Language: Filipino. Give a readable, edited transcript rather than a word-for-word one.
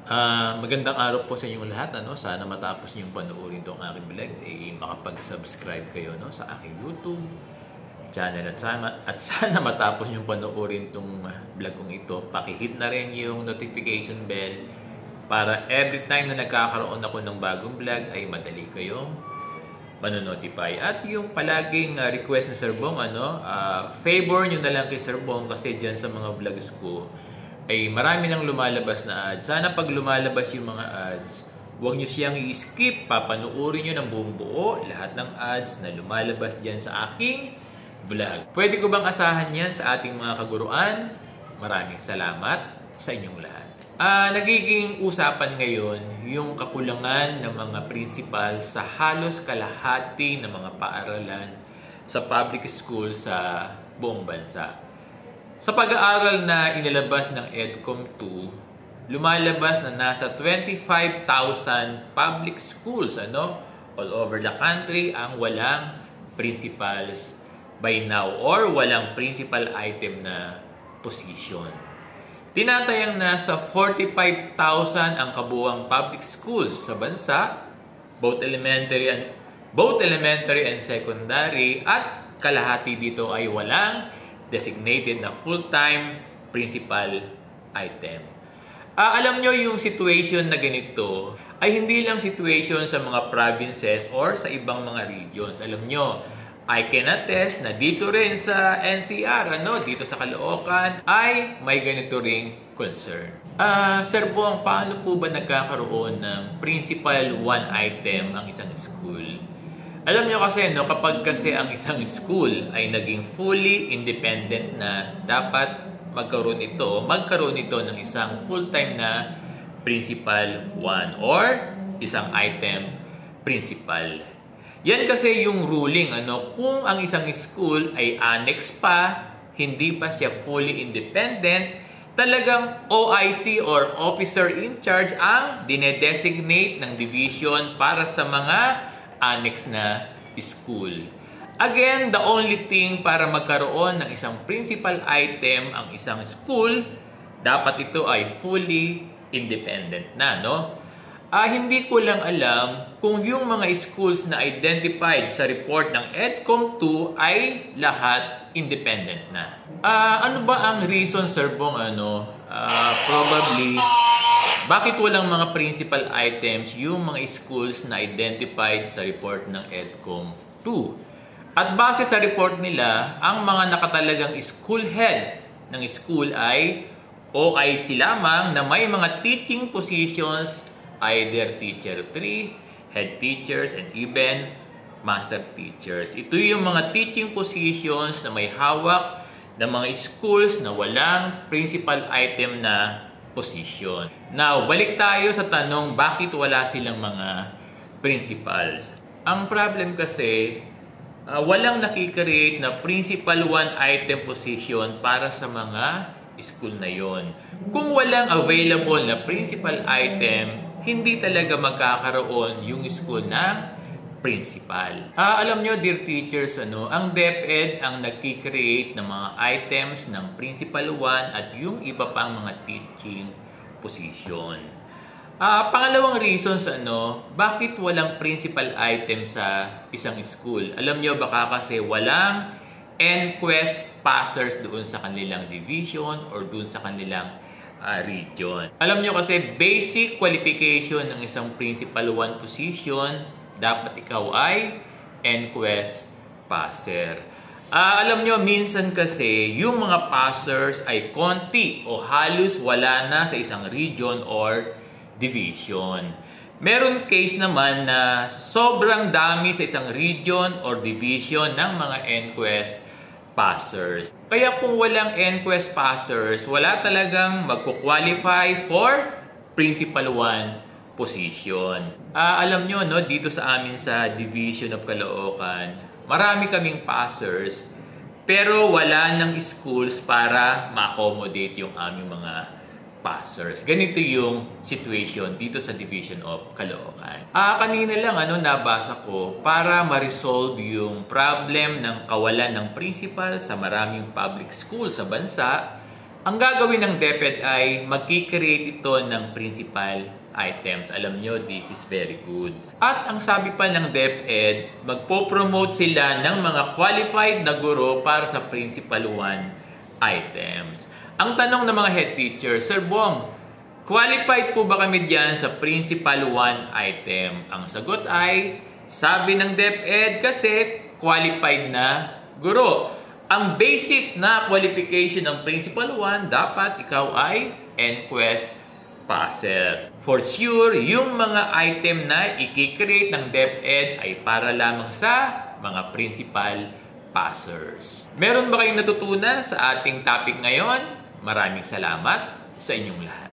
Magandang araw po sa inyong lahat. Sana matapos niyong panoorin itong aking vlog, makapag-subscribe kayo sa aking YouTube channel. At sana matapos niyong panoorin itong vlog kong ito, pakihit na rin yung notification bell para every time na nagkakaroon ako ng bagong vlog ay madali kayong manonotify. At yung palaging request ni Sir Bong, favor nyo na lang kay Sir Bong kasi dyan sa mga vlogs ko ay marami nang lumalabas na ads. Sana pag lumalabas yung mga ads, huwag nyo siyang i-skip. Papanoorin nyo ng buong buo lahat ng ads na lumalabas dyan sa aking vlog. Pwede ko bang asahan yan sa ating mga kaguruan? Maraming salamat sa inyong lahat. Nagiging usapan ngayon yung kakulangan ng mga principal sa halos kalahati ng mga paaralan sa public school sa buong bansa. Sa pag-aaral na inilabas ng EDCOM 2, lumalabas na nasa 25,000 public schools all over the country ang walang principals by now or walang principal item na position. Tinatayang nasa 45,000 ang kabuuang public schools sa bansa, both elementary and secondary, at kalahati dito ay walang designated na full-time principal item. Alam nyo yung situation na ganito ay hindi lang situation sa mga provinces or sa ibang mga regions. Alam nyo, I can attest na dito rin sa NCR, dito sa Caloocan, ay may ganito ring concern. Sir Bong, paano po ba nagkakaroon ng principal one item ang isang school? Alam nyo kasi, kapag kasi ang isang school ay naging fully independent na, dapat magkaroon ito ng isang full-time na principal one or isang item principal. Yan kasi yung ruling, kung ang isang school ay annex pa, hindi pa siya fully independent, talagang OIC or Officer in Charge ang dinedesignate ng division para sa mga annex na school. Again, the only thing para magkaroon ng isang principal item ang isang school, dapat ito ay fully independent na, Hindi ko lang alam kung yung mga schools na identified sa report ng EDCOM 2 ay lahat independent na. Ano ba ang reason, Sir Bong, probably bakit walang mga principal items yung mga schools na identified sa report ng EDCOM 2? At base sa report nila, ang mga nakatalagang school head ng school ay OIC lamang na may mga teaching positions, either teacher 3, head teachers, and even master teachers. Ito yung mga teaching positions na may hawak ng mga schools na walang principal item na position. Now, balik tayo sa tanong, bakit wala silang mga principals? Ang problem kasi, walang nakikreate na principal one item position para sa mga school na yon. Kung walang available na principal item, hindi talaga magkakaroon yung school ng principal. Alam nyo, dear teachers, ang DepEd ang nagki-create ng mga items ng Principal 1 at yung iba pang mga teaching position. Pangalawang reasons, bakit walang principal item sa isang school? Alam nyo, baka kasi walang NQuest passers doon sa kanilang division or doon sa kanilang region. Alam nyo kasi, basic qualification ng isang Principal 1 position, dapat ikaw ay NQuest passer. Alam nyo, minsan kasi, yung mga passers ay konti o halos wala na sa isang region or division. Meron case naman na sobrang dami sa isang region or division ng mga NQuest passers. Kaya kung walang NQuest passers, wala talagang magkukwalify for Principal 1 position. Alam nyo, dito sa amin sa Division of Caloocan, marami kaming passers, pero wala ng schools para ma-accommodate yung aming mga passers. Ganito yung situation dito sa Division of Caloocan. Kanina lang nabasa ko para ma-resolve yung problem ng kawalan ng principal sa maraming public school sa bansa. Ang gagawin ng DepEd ay magkikreate ito ng principal items. Alam nyo, this is very good. At ang sabi pa ng DepEd, magpo-promote sila ng mga qualified na guro para sa Principal 1 items. Ang tanong ng mga head teacher, Sir Bong, qualified po ba kami diyan sa Principal 1 item? Ang sagot ay, sabi ng DepEd kasi qualified na guro. Ang basic na qualification ng Principal 1, dapat ikaw ay NQuest passer. For sure, yung mga item na i-create ng DepEd ay para lamang sa mga principal passers. Meron ba kayong natutunan sa ating topic ngayon? Maraming salamat sa inyong lahat.